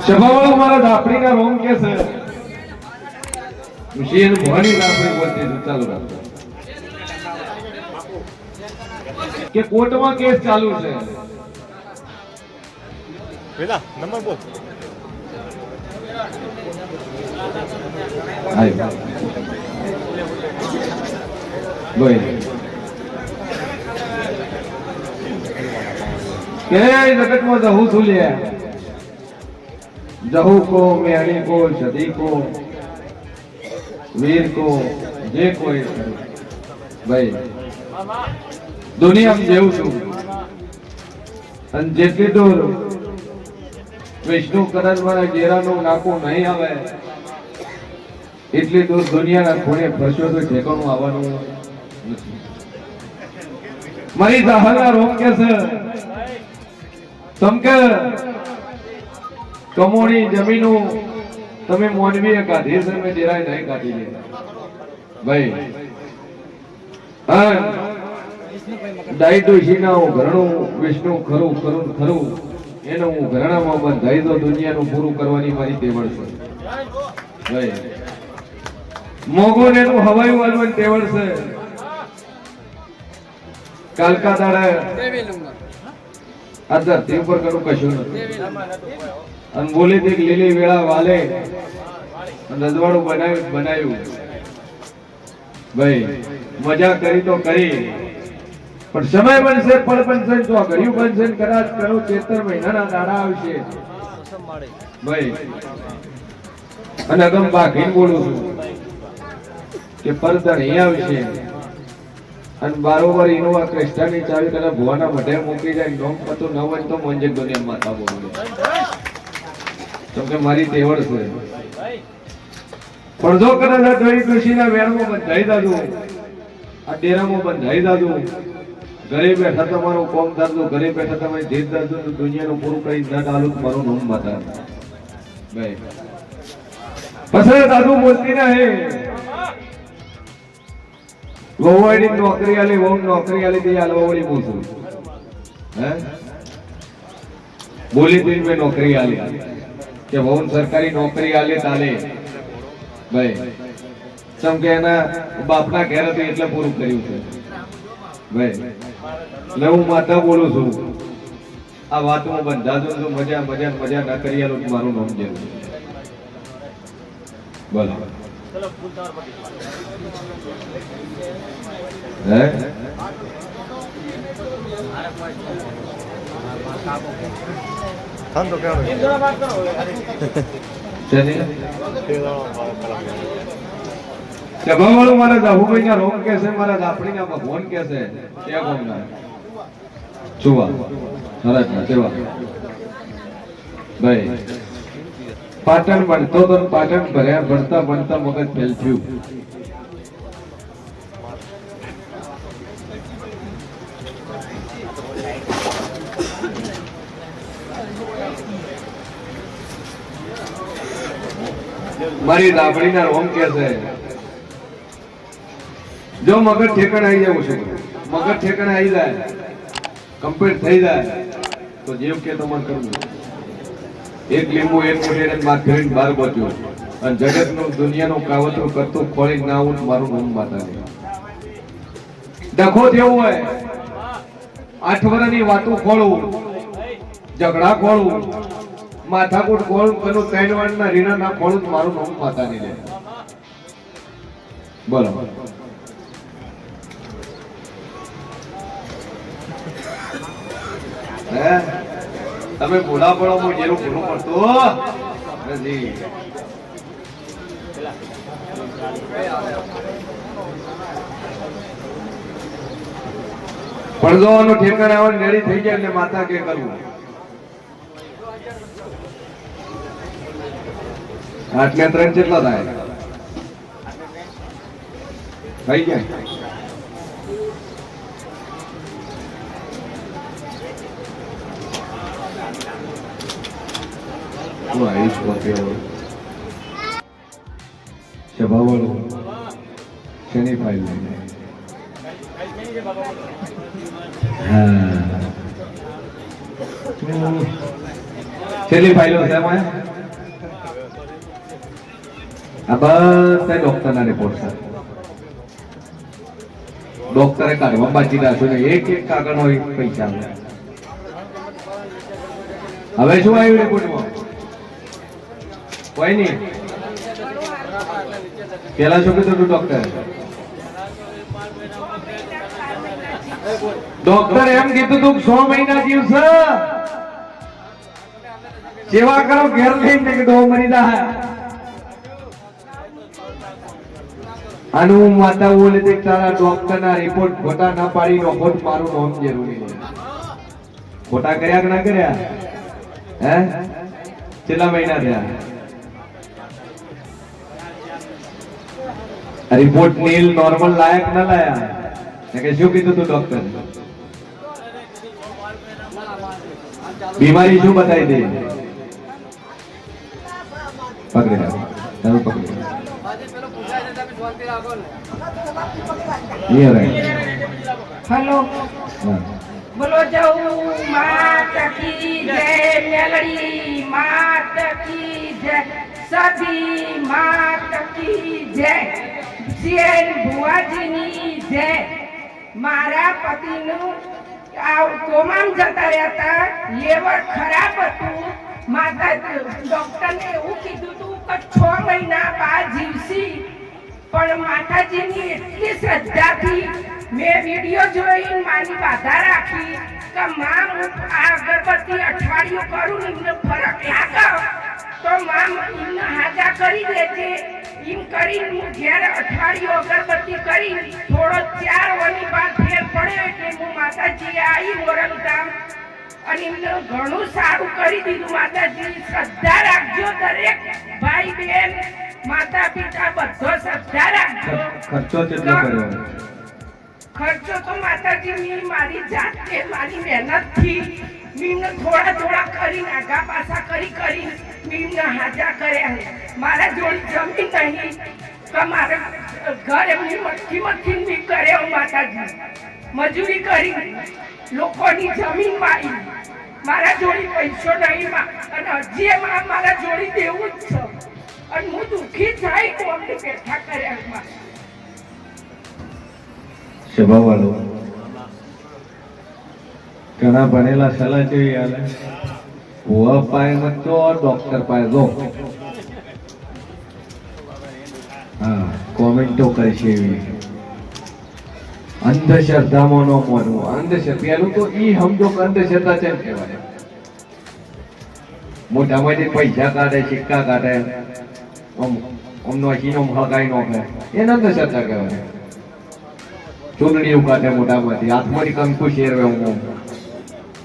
સભાવાળો મારા દાપડીના રોમ કે છે શેર ભવાની દાપડી બોલતી ચાલુ રાખો કે કોર્ટમાં કેસ ચાલુ છે પેલા નંબર બોલ આય બોલ કે જગતમાં જહુ સુલ્યા जहू को म्याणी को सदी को वीर को जे कोई भाई दुनिया में जेव छू अन जेटली दूर विष्णु करण वाला जेरानो नाको नहीं आवे એટલી દૂર દુનિયાના ખૂણે ફરશો તો ઠેકાણું આવવાનું નથી મારી જાહરના રોમ કે છે તમકે કમોણી જમીનો તમે મોનવીએ કાઢી છે મે ડેરાય નહીં કાઢી લે ભાઈ હા ડાયટોશીના ઘરણું વિષ્ણુ ખરું ખરું ખરું એનો હું ઘરણામાં બંધાઈ દો દુનિયાનું પૂરું કરવાની મારી તેવડ છે ભાઈ મોગોને નું હવાઈ વાલવન તેવડ છે કાલકા દાડા આ ધરતી ઉપર કરું કશું નથી અને બોલી દેખ લીલી વેળા વાલે રજવાડું બનાવ્યું ભાઈ મજા કરી તો કરી પણ સમય બનશે પળ બનશે તો ઘડિયું બનશે કદાચ કરો 73 મહિનાના દાડા આવશે ભાઈ અને અગમ બાકીન બોલું છું કે પરદણ અહીં આવશે અને બારોબાર ઇનોવા ક્રિસ્ટાની ચાવી કદાચ ભુવાના મઢે મૂકી જાય નોમ પતો ન હોય તો મંજક દુનિયા માથા બોલું કેમ કે મારી તેવડ છે પણ જો કદાચ આ ગરીબ ઋષિના વેણમાં બંધાઈ દાદું આ ડેરામાં બંધાઈ દાદું ઘરે બેઠા તમારું કોમ દાદું ઘરે બેઠા તમારી ધીર દાદું દુનિયાનું પૂરું કરી ન ડાલું મારું નામ બતા ભાઈ પછી દાદુ બોલતી ના હે વહુવાડી નોકરી આલી વહુ નોકરી આલી દે આલવાવાળી બોલશું હે બોલી દી મેં નોકરી આલી કે વહુ સરકારી નોકરી આલે તાલે ભાઈ સમ કે એના બાપના ઘેર હતી એટલે પૂરું કર્યું છે ભાઈ એટલે હું માતા બોલું છું આ વાતમાં બંધાજો તો મજા મજા મજા ના કરી આલો મારું નામ જરૂર બોલો હે થાન તો કેવો ચલે સભાવાળો મારા જાહુભાઈના રોમ કે છે મારા દાપડીના ભગવાન કે છે કે કોમના છુવા હરાજના સેવા ભાઈ પાટણ બનતો તો પાટણ ભર્યા ભણતા ભણતા મગજ ફેલ થયું મારી દાબડીના રોમ કે છે જો મગજ ઠેકાણે આવી જવું છે મગજ ઠેકાણે આવી જાય કમ્પ્લીટ થઈ જાય તો જેવ કે તમારે કરવું એક લીંબુ એક મોઢે માર ફેરીને બહાર બચ્યો અને જગતનું દુનિયાનું કાવતરું કરતું ખોળી ના આવું મારું નામ માતા ડખો જેવું હોય 8 વર્ષની વાતું ખોળવું ઝઘડા ખોળવું માથાકૂટ ખોળું પેલું 3 વારના રીણા ના ખોળું મારું નામ માતા ની લે બોલો હે તમે બોલા પડો હું જેનું ભૂલું પડતું નથી પડદોનું ઠેકાણે આવે રેડી થઈ જાય એટલે માતા કે કરવું આટલે 3 કેટલા થાય થઈ જાય આયુષ વાક્યો સભાવાળો શેની ફાઇલ લઈને છેલ્લી ફાઇલો છે એમાં આ બધા ડોક્ટરના રિપોર્ટ છે. ડોક્ટરે કાઢવા બાકી રાખ્યું ને એક એક કાગળનો એક પૈસા આવે. હવે શું આવ્યું રિપોર્ટમાં? કોઈ નહીં. પેલા શું કીધું હતું ડોક્ટરે? ડોક્ટર એમ કીધું તું 6 મહિના જીવશે. સેવા કરો ઘેર લઈને કે ડો મરી જાય. આનું માતા બોલે તે તારા ડોક્ટરના રિપોર્ટ ખોટા ના પાડી નો ખોટ મારું નામ જરૂરી છે. ખોટા કર્યા કે ના કર્યા? હે કેટલા મહિના થયા? રિપોર્ટ નીલ નોર્મલ લાયક ના લાયા કે શું કીધું તું ડોક્ટર? બીમારી શું બતાવી દે? પકડી રાખ, તમે પકડી રાખ. हेलो बोलो जाऊ मात की जय मेलड़ी मात की जय सभी मात की जय જૈન ભુવાજીની જય. મારા પતિનું કોમામ જતા રહેતા, લેવર ખરાબ હતું. માતા ડોક્ટરને એવું કીધું હતું કે 6 મહિના બાદ જીવશી. પણ માતાજીની એટલી શ્રદ્ધાથી મેં વિડીયો જોઈને માની બાધા રાખી કે માં હું આ અગરબત્તી અઠવાડિયું કરું ને એમને ફરક લાગે તો માં એમને હાજા કરી દેજે. એમ કરીને હું ઘેર અઠવાડિયું અગરબત્તી કરી થોડો 4 વર્ષની બાદ ફેર પડ્યો એટલે હું માતાજીએ આવી મોરલધામ અને એમને ઘણું સારું કરી દીધું. માતાજી શ્રદ્ધા રાખજો, દરેક ભાઈ બહેન માતા પિતા બધો શ્રદ્ધા રાખજો. ખર્ચો કેટલો કર્યો? ખર્ચો તો માતાજી મારી જાતે મારી મહેનતથી મીમને થોડા કરીને આગા પાછા કરી મીમને હાજા કર્યા. મારા જોડી જમીન નહીં તો મારા ઘર એમની મઠ્ઠી ની કર્યો. માતાજી મજૂરી કરી લોકોની જમીન વાળી. મારા જોડી પૈસો નહીં અને હજી એમાં મારા જોડી દેવું જ છે. અને હું દુઃખી થાય તો અમને બેઠા કર્યા. સ્વભાવવાળો ઘણા ભણેલા સલાહ જેવી આલે. ભુવા પાસે મત જો, ડોક્ટર પાસે જો. હા, કોમેન્ટો કરશે એવી. અંધશ્રદ્ધામાં ન માનવું. અંધશ્રદ્ધા પેલું તો ઈ સમજો કે અંધશ્રદ્ધા કેમ કહેવાય? મોટામાંથી પૈસા કાઢે, સિક્કા કાઢે, નો હળગાઈ નો કરે, એને અંધશ્રદ્ધા કહેવાય. ચૂંટણી કાઢે મોટામાંથી, હાથમાંથી કંકુ શેરવે,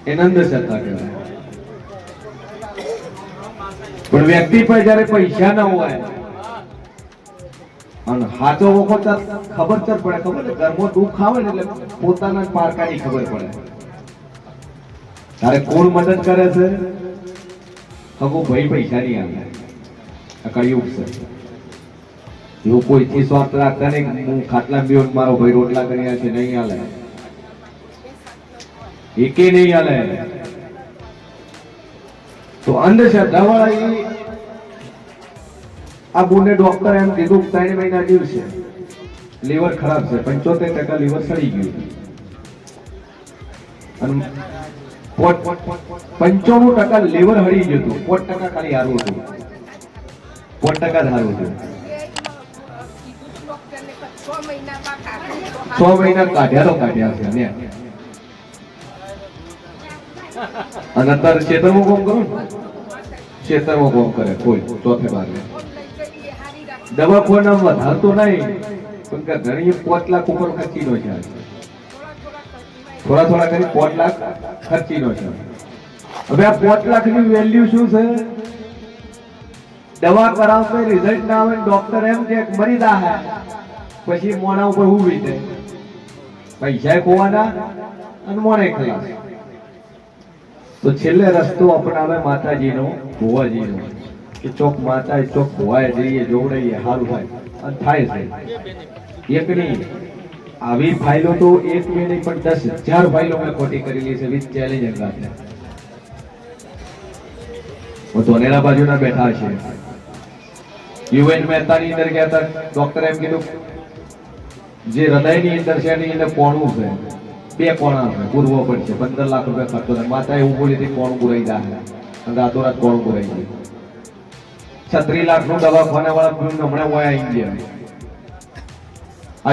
એને અંધશ્રદ્ધા કહેવાય. પણ વ્યક્તિ પર જયારે પૈસા ના હોય અને હાચો વખત ખબર ચર પડે. ખબર ઘરમાં દુઃખ આવે ને એટલે પોતાના પારકાની ખબર પડે. તારે કોણ મદદ કરે છે? હગો ભાઈ પૈસા નહીં આવે. કળિયુગ છે. એવું કોઈથી સ્વાર્થ રાખતા નહીં. હું ખાટલા બીઓ મારો ભાઈ રોટલા કર્યા છે, નહીં હાલે. એકે નહીં હાલે. તો અંધશ્રદ્ધા વાળા આ બોને ડોક્ટર એમ કીધું 3 મહિના જીવશે. લીવર ખરાબ છે, 75% લીવર સડી ગયું. અને 95% લીવર હળી ગયું હતું. 5% ખાલી હારું હતું. 5% જ હારું હતું. 6 મહિના કાઢ્યા છે ને. અને અત્યારે ખેતરમાં કામ કરું ને, ખેતરમાં કામ કરે કોઈ ચોથે ભાગે. દવા કોઈ વધારતો નહીં, પણ કે ઘણી 5 લાખ ઉપર ખર્ચી નો છે. થોડા કરી 5 લાખ ખર્ચી નો છે. હવે આ 5 લાખ ની વેલ્યુ શું છે? દવા કરાવતો રિઝલ્ટ ના આવે, ડોક્ટર એમ કે મરી જા, પછી મોણા ઉપર ઉભી જાય. પૈસા ખોવાના અને મોણે ખલાસ. તો છેલ્લે રસ્તો અપનાવે માતાજીનો, ભુવાજીનો, કે ચોક માતા ચોક ભુવાએ જઈએ, જોવડાઈએ, સારું થાય. અને થાય છે. એક નહીં આવી ફાઇલો તો એક મેં નહીં પણ 10,000 ફાઇલો મેં ખોટી કરેલી છે વિથ ચેલેન્જ અંગાતે. હું તો નેરા બાજુના બેઠા છે. યુએન મહેતાની અંદર ગયા હતા, ડોક્ટરે એમ કીધું જે હૃદયની અંદર છે એની અંદર કોણું છે, 2 કોણા છે, પૂરવો પડશે, 15 લાખ રૂપિયા ખર્ચો થાય. માતા એવું બોલી હતી કોણું પુરાઈ જાય, અને રાતોરાત કોણું પુરાઈ ગયું. 36 લાખનું દવાખાના વાળા હમણાં હોય આવી ગયા.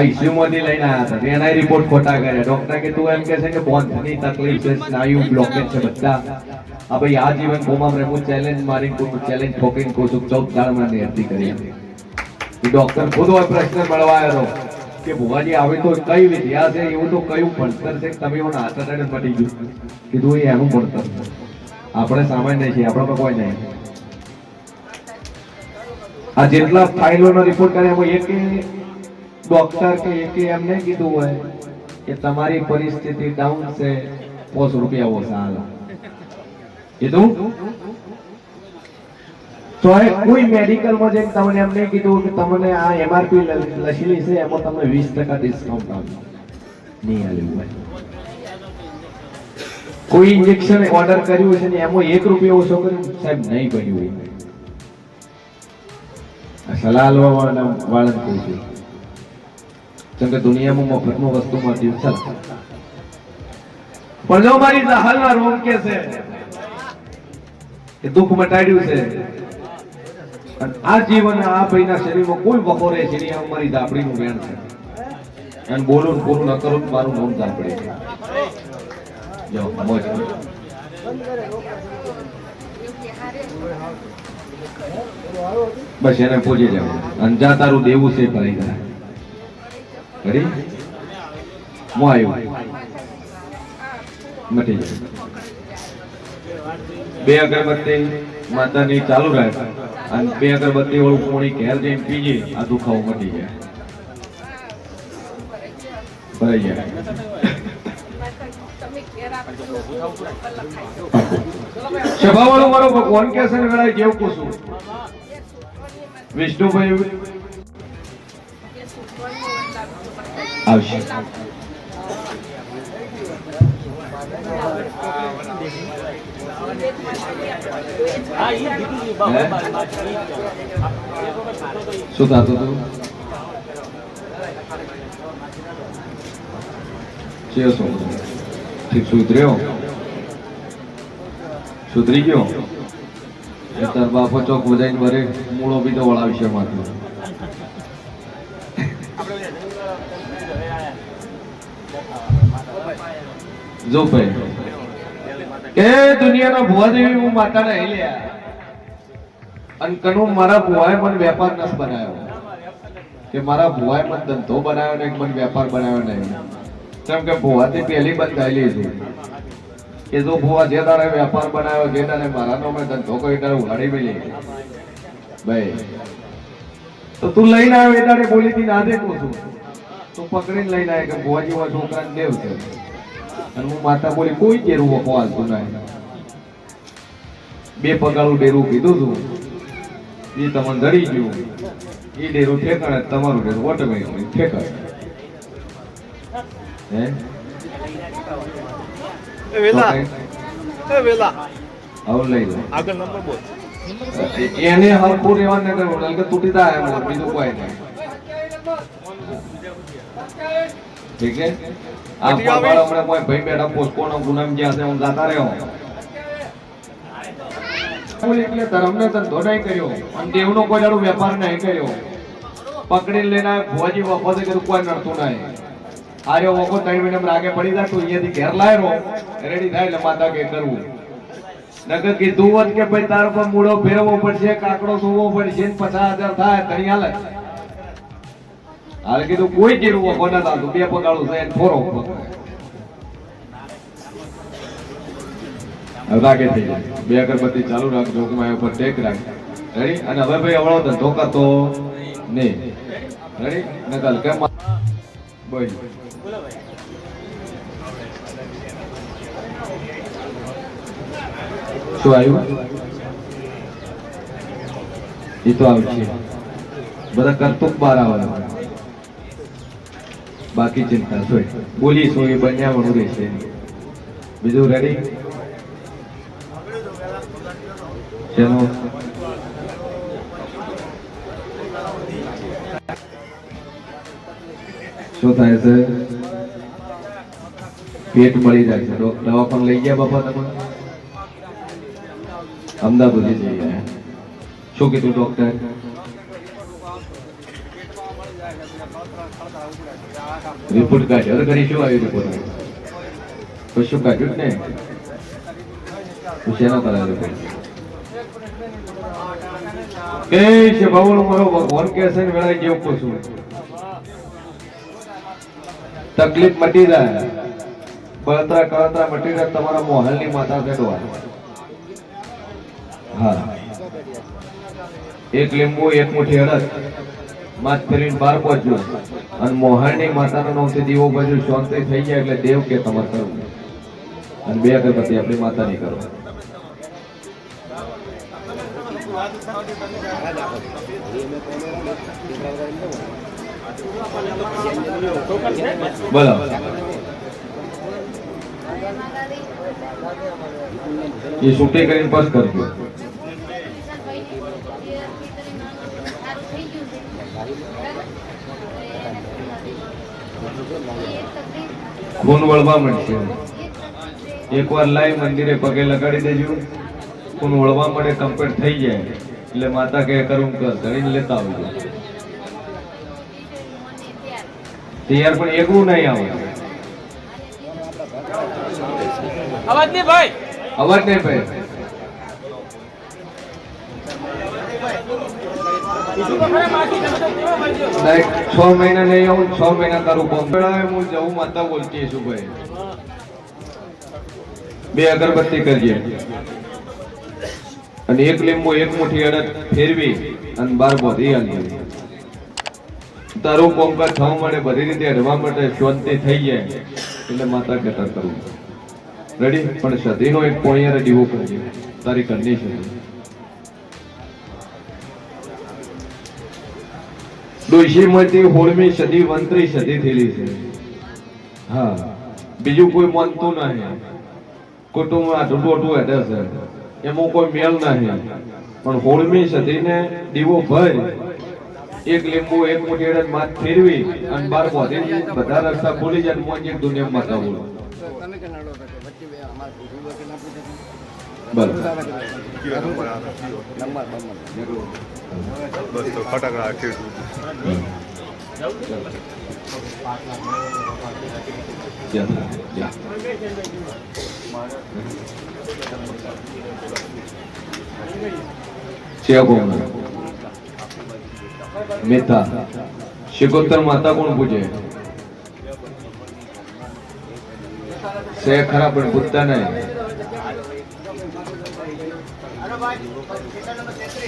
ICU માંથી લઈને આવ્યા હતા, એના રિપોર્ટ ખોટા કર્યા. ડોક્ટર કે તું એમ કે છે કે બોન્ડની તકલીફ છે, સ્નાયુ બ્લોકેજ છે બધા. આ ભાઈ આ જીવન કોમાં રહેવું ચેલેન્જ મારી કોઈ ચેલેન્જ ઠોકીને કોશું 14 દાડમાં નિર્તિ કરી. ડોક્ટર ખુદ પ્રશ્ન મળવા આવ્યો કે ભુવાજી આવે તો કઈ વિદ્યા છે, એવું તો કયું ભણતર છે તમે એવું હાથ અડાડે મટી ગયું. કીધું એ એનું ભણતર આપણે સામાન્ય છીએ, આપણા પર કોઈ નહીં. આ જેટલા ફાઇલોનો રિપોર્ટ કરે એમાં એક ડોક્ટર કે એકે એમને કીધું હોય કે તમારી પરિસ્થિતિ ડાઉન છે, 5 રૂપિયા ઓછા હાલો કીધું. તો કોઈ મેડિકલમાં જઈને તમને એમને કીધું કે તમને આ MRP લખેલી છે એમાં તમને 20% ડિસ્કાઉન્ટ આપજો, નહીં આલ્યું હોય. કોઈ ઇન્જેક્શન ઓર્ડર કર્યું છે ને એમાં 1 રૂપિયો ઓછો કર્યો સાહેબ નહીં બન્યું. સલાહ લેવા વાળાને કહું છું, કેમ કે દુનિયામાં મફતમાં વસ્તુ મળતી છે. પણ જો મારી હાલના રોગ કે છે કે દુઃખ મટાડ્યું છે, અને આ જીવન આ ભાઈના શરીરમાં કોઈ વખોરે છે નહીં, અમારી ધાપડીનું વેણ છે. અને બોલું પૂરું ન કરું મારું નામ ધાપડી. જો મોજ બસ એને પૂછી જાવ, અંજા તારું દેવું છે ભરી જાય કરી હું આવ્યું મટી જાય. 2 અગરબત્તી માતાની ચાલુ રહે અને 2 અગરબત્તી વાળું પોણી ઘેર જઈને પીજે, આ દુખાવો મટી જાય, ભરાઈ જાય. સભાવાળું મારો ભગવાન કે છે ને જેવું પૂછું વિષ્ણુભાઈ આવશે. શું થતું હતું? ઠીક સુધર્યો, સુધરી ગયો. તાર બાપો ચોક બજાઈને ભરે મૂળો બીજો વળાવશે માથું. જો ભાઈ એ દુનિયાના ભુવા જેવી હું માતાને અહીં લ્યા અને કનું મારા ભુવાએ મને વેપાર નસ બનાવ્યો કે મારા ભુવાએ મને ધંધો બનાવ્યો ને મને વેપાર બનાવ્યો નહીં. કેમ કે ભુવાથી પહેલી બંધાયેલી છે કે જો ભુવા જે દાડે વેપાર બનાવ્યો, જે દાડે મારા નો મેં ધંધો કોઈ દાડે ઉઘાડી મેલી ભાઈ તો તું લઈને આવ્યો એ દાડે બોલી હતી ના દેખું છું તું પકડીને લઈને આવ્યો કે ભુવાજી વા છોકરાને દેવ છે. અને હું માતા બોલી કોઈ ડેરું વખો હાલતું ના, 2 પગાળું ડેરું કીધું હતું એ તમને ધરી ગયું, એ ડેરું ઠેકાણે તમારું ડેરું ઓટોમેટિક ઠેકાણે. એને હરખું રહેવા ન કરવું કે તૂટી જાય બીજું કોઈ નહીં. ઠીક છે. આ ફરવાળ હમણાં કોઈ ભાઈ બેઠા પોસ્કોનો ગુનામ જ્યાં છે હું જાતા રહ્યો એટલે ધર્મને ધંધો નહીં કર્યો અને દેવનો કોઈ દાડો વેપાર નહીં કર્યો. પકડીને લઈને ભુવાજી વખતે કીધું કોઈ નડતું નહીં. આર્યો વખો 3 મહિને રાગે પડી જાય તો અહીંયાથી ઘેર લાવ્યો રેડી થાય એટલે માતા કે કરવું નકર કીધું હોત કે ભાઈ તાર પર મૂળો ફેરવવો પડશે, કાકડો સોવો પડશે, 50,000 થાય તણી હાલે. હાલ કીધું કોઈ જેવું વખો ના થતું, 2 પગાળું છે ફોરો રાગે થઈ જાય. 2 અગરબત્તી ચાલુ રાખ, જોગમાં ઉપર ટેક રાખ રેડી. અને હવે ભાઈ અવળો ધંધો કરતો નહીં રેડી નકલ કેમ બોલ શું આવ્યું એ તો આવશે બધા કરતું બહાર આવે બાકી ચિંતા સોય બોલીશું એ બન્યાવાનું રહેશે. બીજું રેડી? ચલો શું થાય છે? પેટ મળી જાય છે. દવાખાને લઈ ગયા બાપા તમે? અમદાવાદ લઈ જઈએ. શું કીધું ડોક્ટર? રિપોર્ટ કાઢ્યો કરી શું આવ્યું રિપોર્ટ? કશું કાઢ્યું જ નહીં. શેના કરાવ્યું? કે છે બાબુનો મારો ભગવાન કે છે વેળાએ જેવું પૂછું તકલીફ મટી જાય. બળતરા કળતરા મટી જાય. તમારા મોહલની માતા ચડવા. હા, એક લીંબુ એક મુઠ્ઠી અડદ માથ ફેરીને બહાર પહોંચ્યો અને મોહલની માતાનો નામથી દીવો બાજુ શાંતિ થઈ જાય એટલે દેવ કે તમારે કરવું. અને 2 અગરબત્તી આપણી માતાની કરો. બોલો. એ છૂટી કરીને પાસ કરજો. ખૂન વળવા મળશે. એકવાર લાઈ મંદિરે પગે લગાડી દેજો. ખૂન વળવા મળે કમ્પ્લીટ થઈ જાય એટલે માતા કે કરું કર ધણીને લેતા આવજો. તૈયાર પણ એકવું નહીં આવે. અવાજ નહીં ભાઈ. અવાજ નહીં ભાઈ. સાહેબ 6 મહિના નહીં આવું. 6 મહિના તારું બોમ્બેળાવે હું જવું માતા બોલતી છું ભાઈ. 2 અગરબત્તી કરજે અને એક લીંબુ એક મુઠ્ઠી અડદ ફેરવી અને 12 બોધી આલજે. તારું કોમકાજ થવા માટે બધી રીતે હરવા માટે શાંતિ થઈ જાય એટલે માતા કહેતા કરવું. રેડી? પણ સદીનો એક પોણિયારે દીવો કરજે. તારી કન્ડિશન ડોશીમાંથી 16મી સદી 29 સદી થયેલી છે. હા, બીજું કોઈ માનતું નહીં. કુટુંબ આટલું ટોટું હેઠે છે એમાં કોઈ મેલ નહીં. પણ 16મી સદીને દીવો ભરી એક લીંબુ એક મુઠ્ઠી અડદ માથ ફેરવી અને 12 બોધી બધા રસ્તા ખોલી જાય. મોજ એક દુનિયા માતા બોલો. બસ તો ફટાકડા મેતા શિકોતર માતા કોણ પૂજે? સે ખરા પણ પૂજતા નહીં.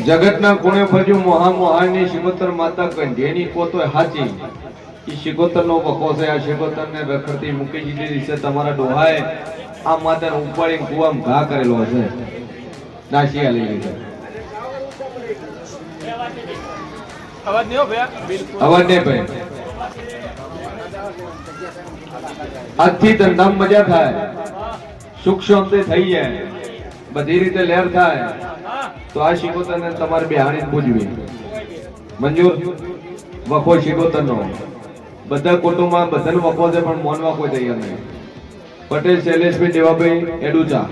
જગતના કોણે ફરજો મોહાની શિકોતર માતા કંઢેની પોતો હાચી. ઈ શિકોતર નો વખો છે. આ શિકોતર ને રખડતી મૂકી દીધી છે. તમારા ડોહાએ આ માતાને ઉપાડીને કુવામાં ઘા કરેલો છે. નાસી આલી લીધો. અવાજ નહીં હો ભૈયા. બિલકુલ અવાજ નહીં ભાઈ. આજથી ધંધામાં મજા થાય, સુખ શાંતિ થઈ જાય, બધી રીતે લહેર થાય તો આ શિકોતરને તમારે બેહાડીને પૂજવી. મંજૂર? વખો શિકોતરનો બધા કુટુંબમાં બધાને વખો છે પણ મોનવા કોઈ તૈયાર નહીં. પટેલ શૈલેષભાઈ દેવાભાઈ એડુચા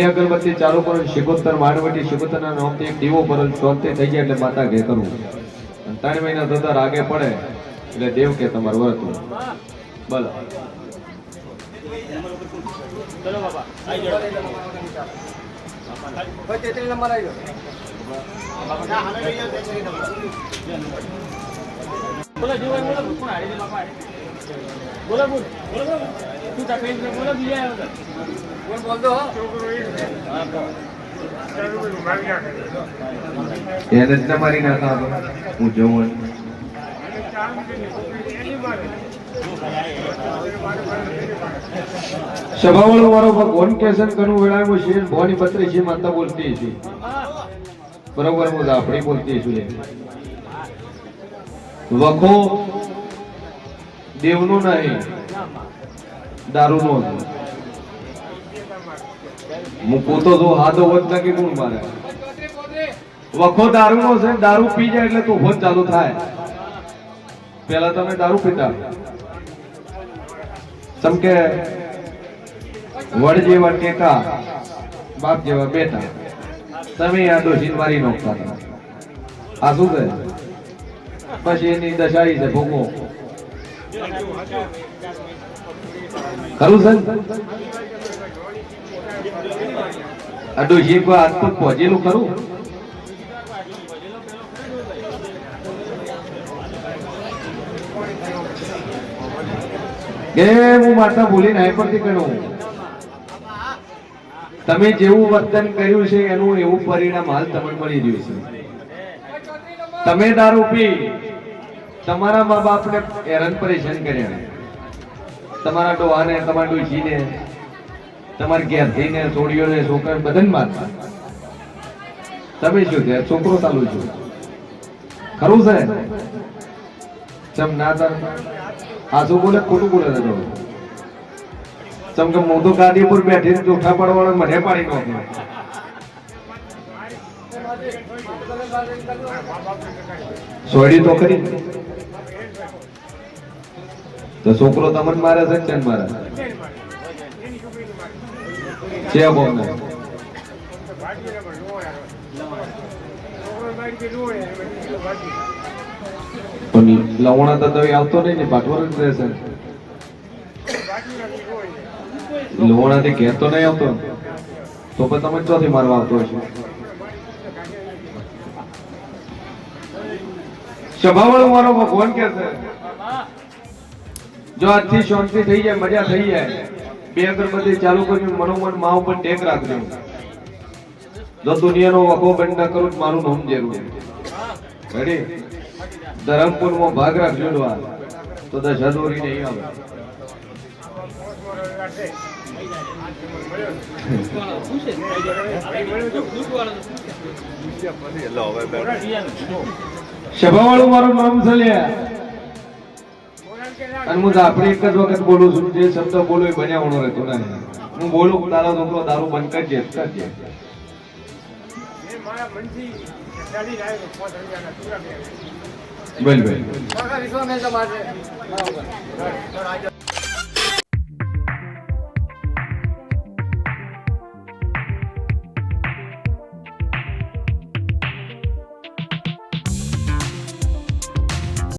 અગરબત્તી ચાલુ કરો. શિકોતર મારવટી શિકોતરના નામથી એક દીવો પરલ શાંતિ થઈ જાય એટલે માતા ઘે કરવું. 3 મહિના થતા રાગે પડે એટલે દેવ કે તમારું વર્તું. બોલો. ચલો બાપા આઈ જાઓ. ભાઈ 33 નંબર આવી ગયો. બાપા હાલે લઈ જાઓ 33 નંબર. બોલો જીવન બોલો કોણ હારી દે બાપા. બોલો બોલ બોલો તું તા પેન બોલો બીજા આવ્યો. કોણ બોલતો હો? હા બોલ. એને જ મારી નાખા હું જોઉં. સભાવાળો મારો ભગવાન કેસન કનું વેળામાં શેર ભવાની 32 માતા બોલતી છે. બરોબર હું આપણી બોલતી છું. વખો દેવનું નહીં, દારૂનો છે. હું પોતો જો હાથો વચ નાખી કોણ મારે વખો દારૂનો છે. દારૂ પી જાય એટલે તો હોત ચાલુ થાય. પેલા તમે દારૂ પીતા ચમકે વડ જેવા ટેકા બાપ જેવા બેટા તમે આ ડોશી મારી નોખતા હતા. આ શું છે? પછી એની દશાઈ છે ભોગવો ખરું છે. આ ડોશી કોઈ હાથ પર પહોંચેલું ખરું? કે હું માતા ભૂલીને હાઈ પરથી ગણું. તમે જેવું વર્તન કર્યું છે એનું એવું પરિણામ હાલ તમને મળી રહ્યું છે. તમે દારૂ પી તમારા મા બાપને હેરાન પરેશાન કર્યા, તમારા ડોહાને, તમારા ડોશીને, તમારા ઘેરથીને, છોડીઓને, છોકરા બધાને મારતા. તમે શું થયા? છોકરો ચાલુ છું ખરું છે? ચમ ના તાર આસુ બોલે ખોટું બોલે છે. ચમ કે હું તો ગાદી પર બેઠી ચોખા પાડવાળો મને પાડી નાખ્યો. સોયડી તો ખરી. તો છોકરો તમને મારે છે કે મારે છે? બોલ પણ લવણા તો આવતો નહીં ને, પાટવર જ રહેશે. લવણાથી ઘેર તો નહીં આવતો, તો પણ તમે ચોથી મારવા આવતો હશે. સ્વભાવવાળો મારો ભગવાન કે છે જો આજથી શાંતિ થઈ જાય, મજા થઈ જાય, બે અગરબત્તી ચાલુ કરીને મનોમન મા ઉપર ટેક રાખજો. જો દુનિયાનો વખો બંધ ના કરું મારું નામ જરૂર રેડી. ધરમપુરમાં ભાગ રાખજો તો દશા દોરી નહીં આવે. સભાવાળું મારું નામ છે લ્યા. અને હું આપણે એક જ વખત બોલું છું, જે શબ્દ બોલું એ બન્યા હોણો રહેતો નહીં. હું બોલું તારો છોકરો દારૂ બંધ કરજે કરજે. બોલ ભાઈ.